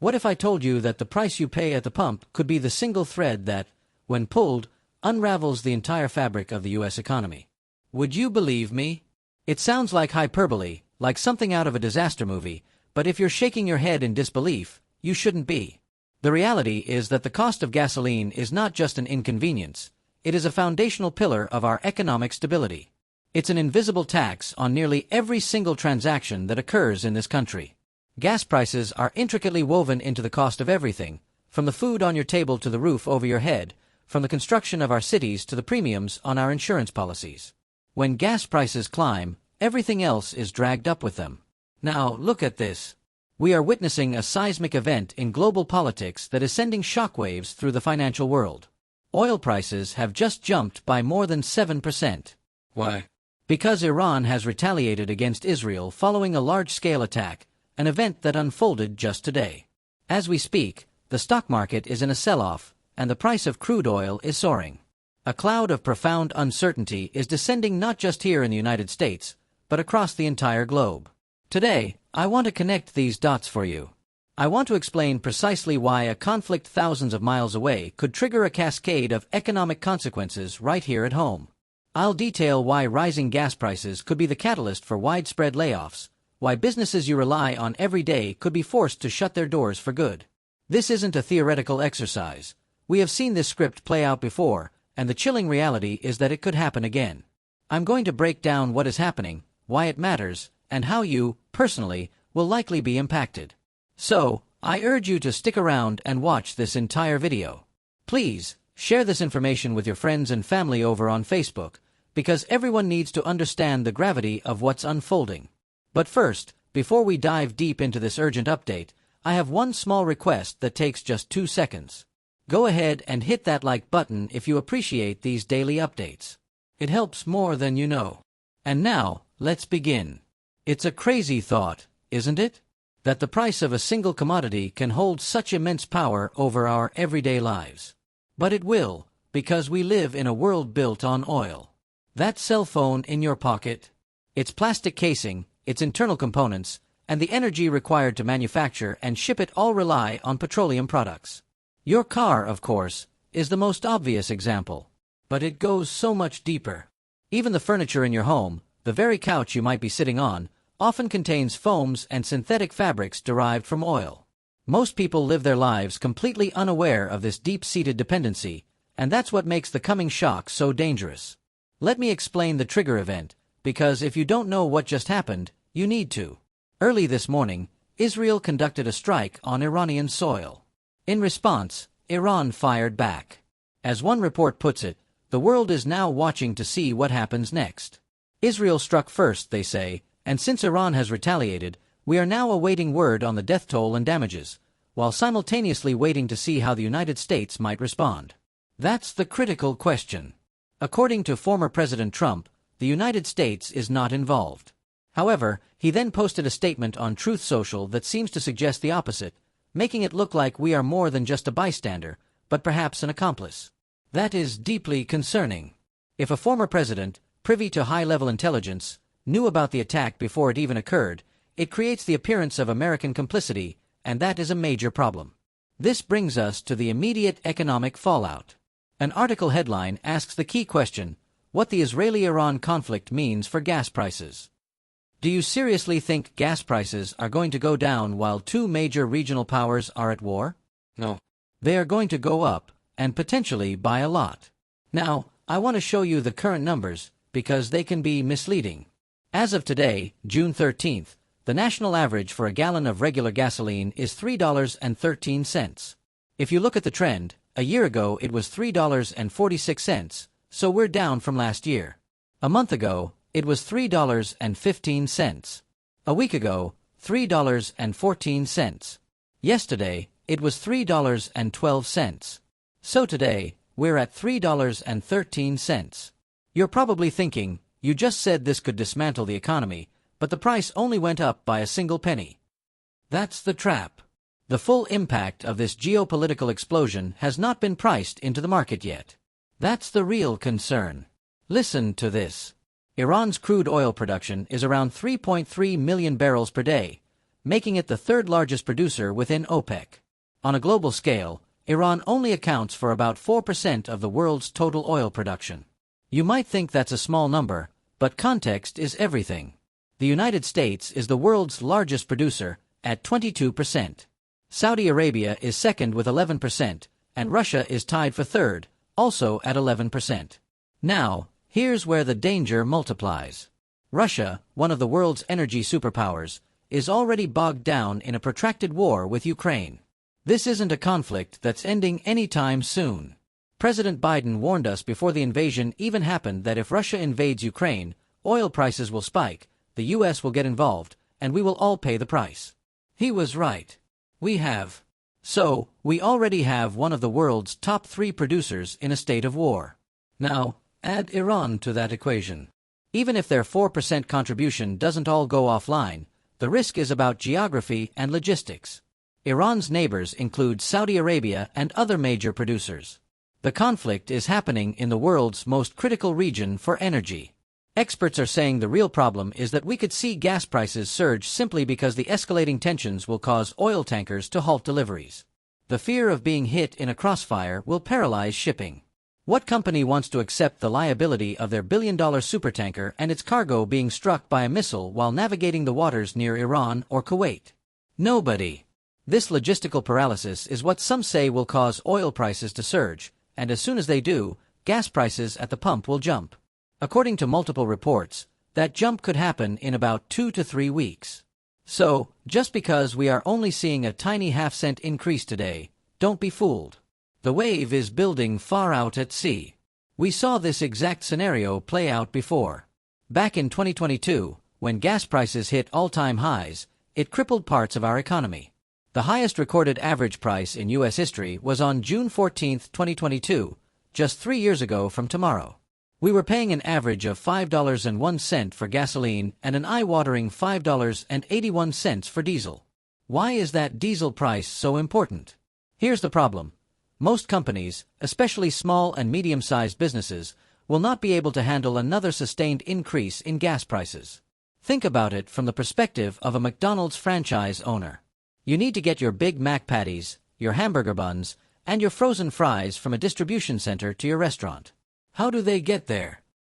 What if I told you that the price you pay at the pump could be the single thread that, when pulled, unravels the entire fabric of the U.S. economy? Would you believe me? It sounds like hyperbole, like something out of a disaster movie, but if you're shaking your head in disbelief, you shouldn't be. The reality is that the cost of gasoline is not just an inconvenience, it is a foundational pillar of our economic stability. It's an invisible tax on nearly every single transaction that occurs in this country. Gas prices are intricately woven into the cost of everything, from the food on your table to the roof over your head, from the construction of our cities to the premiums on our insurance policies. When gas prices climb, everything else is dragged up with them. Now, look at this. We are witnessing a seismic event in global politics that is sending shockwaves through the financial world. Oil prices have just jumped by more than 7%. Why? Because Iran has retaliated against Israel following a large-scale attack, an event that unfolded just today. As we speak, the stock market is in a sell-off, and the price of crude oil is soaring. A cloud of profound uncertainty is descending not just here in the United States, but across the entire globe. Today, I want to connect these dots for you. I want to explain precisely why a conflict thousands of miles away could trigger a cascade of economic consequences right here at home. I'll detail why rising gas prices could be the catalyst for widespread layoffs, why businesses you rely on every day could be forced to shut their doors for good. This isn't a theoretical exercise. We have seen this script play out before, and the chilling reality is that it could happen again. I'm going to break down what is happening, why it matters, and how you, personally, will likely be impacted. So, I urge you to stick around and watch this entire video. Please, share this information with your friends and family over on Facebook, because everyone needs to understand the gravity of what's unfolding. But first, before we dive deep into this urgent update, I have one small request that takes just 2 seconds. Go ahead and hit that like button if you appreciate these daily updates. It helps more than you know. And now, let's begin. It's a crazy thought, isn't it? That the price of a single commodity can hold such immense power over our everyday lives. But it will, because we live in a world built on oil. That cell phone in your pocket, its plastic casing, its internal components, and the energy required to manufacture and ship it all rely on petroleum products. Your car, of course, is the most obvious example. But it goes so much deeper. Even the furniture in your home, the very couch you might be sitting on, often contains foams and synthetic fabrics derived from oil. Most people live their lives completely unaware of this deep-seated dependency, and that's what makes the coming shock so dangerous. Let me explain the trigger event, because if you don't know what just happened, you need to. Early this morning, Israel conducted a strike on Iranian soil. In response, Iran fired back. As one report puts it, the world is now watching to see what happens next. Israel struck first, they say, and since Iran has retaliated, we are now awaiting word on the death toll and damages, while simultaneously waiting to see how the United States might respond. That's the critical question. According to former President Trump, the United States is not involved. However, he then posted a statement on Truth Social that seems to suggest the opposite, making it look like we are more than just a bystander, but perhaps an accomplice. That is deeply concerning. If a former president, privy to high-level intelligence, knew about the attack before it even occurred, it creates the appearance of American complicity, and that is a major problem. This brings us to the immediate economic fallout. An article headline asks the key question, what the Israeli-Iran conflict means for gas prices. Do you seriously think gas prices are going to go down while two major regional powers are at war? No. They are going to go up, and potentially by a lot. Now, I want to show you the current numbers, because they can be misleading. As of today, June 13th, the national average for a gallon of regular gasoline is $3.13. If you look at the trend, a year ago it was $3.46, so we're down from last year. A month ago, it was $3.15. A week ago, $3.14. Yesterday, it was $3.12. So today, we're at $3.13. You're probably thinking, you just said this could dismantle the economy, but the price only went up by a single penny. That's the trap. The full impact of this geopolitical explosion has not been priced into the market yet. That's the real concern. Listen to this. Iran's crude oil production is around 3.3 million barrels per day, making it the third largest producer within OPEC. On a global scale, Iran only accounts for about 4% of the world's total oil production. You might think that's a small number, but context is everything. The United States is the world's largest producer, at 22%. Saudi Arabia is second with 11%, and Russia is tied for third, also at 11%. Now, here's where the danger multiplies. Russia, one of the world's energy superpowers, is already bogged down in a protracted war with Ukraine. This isn't a conflict that's ending anytime soon. President Biden warned us before the invasion even happened that if Russia invades Ukraine, oil prices will spike, the US will get involved, and we will all pay the price. He was right. We already have one of the world's top 3 producers in a state of war. Now, add Iran to that equation. Even if their 4% contribution doesn't all go offline, the risk is about geography and logistics. Iran's neighbors include Saudi Arabia and other major producers. The conflict is happening in the world's most critical region for energy. Experts are saying the real problem is that we could see gas prices surge simply because the escalating tensions will cause oil tankers to halt deliveries. The fear of being hit in a crossfire will paralyze shipping. What company wants to accept the liability of their billion-dollar supertanker and its cargo being struck by a missile while navigating the waters near Iran or Kuwait? Nobody. This logistical paralysis is what some say will cause oil prices to surge, and as soon as they do, gas prices at the pump will jump. According to multiple reports, that jump could happen in about 2 to 3 weeks. So, just because we are only seeing a tiny half-cent increase today, don't be fooled. The wave is building far out at sea. We saw this exact scenario play out before. Back in 2022, when gas prices hit all-time highs, it crippled parts of our economy. The highest recorded average price in U.S. history was on June 14, 2022, just 3 years ago from tomorrow. We were paying an average of $5.01 for gasoline and an eye-watering $5.81 for diesel. Why is that diesel price so important? Here's the problem. Most companies, especially small and medium-sized businesses, will not be able to handle another sustained increase in gas prices. Think about it from the perspective of a McDonald's franchise owner. You need to get your Big Mac patties, your hamburger buns, and your frozen fries from a distribution center to your restaurant. How do they get there?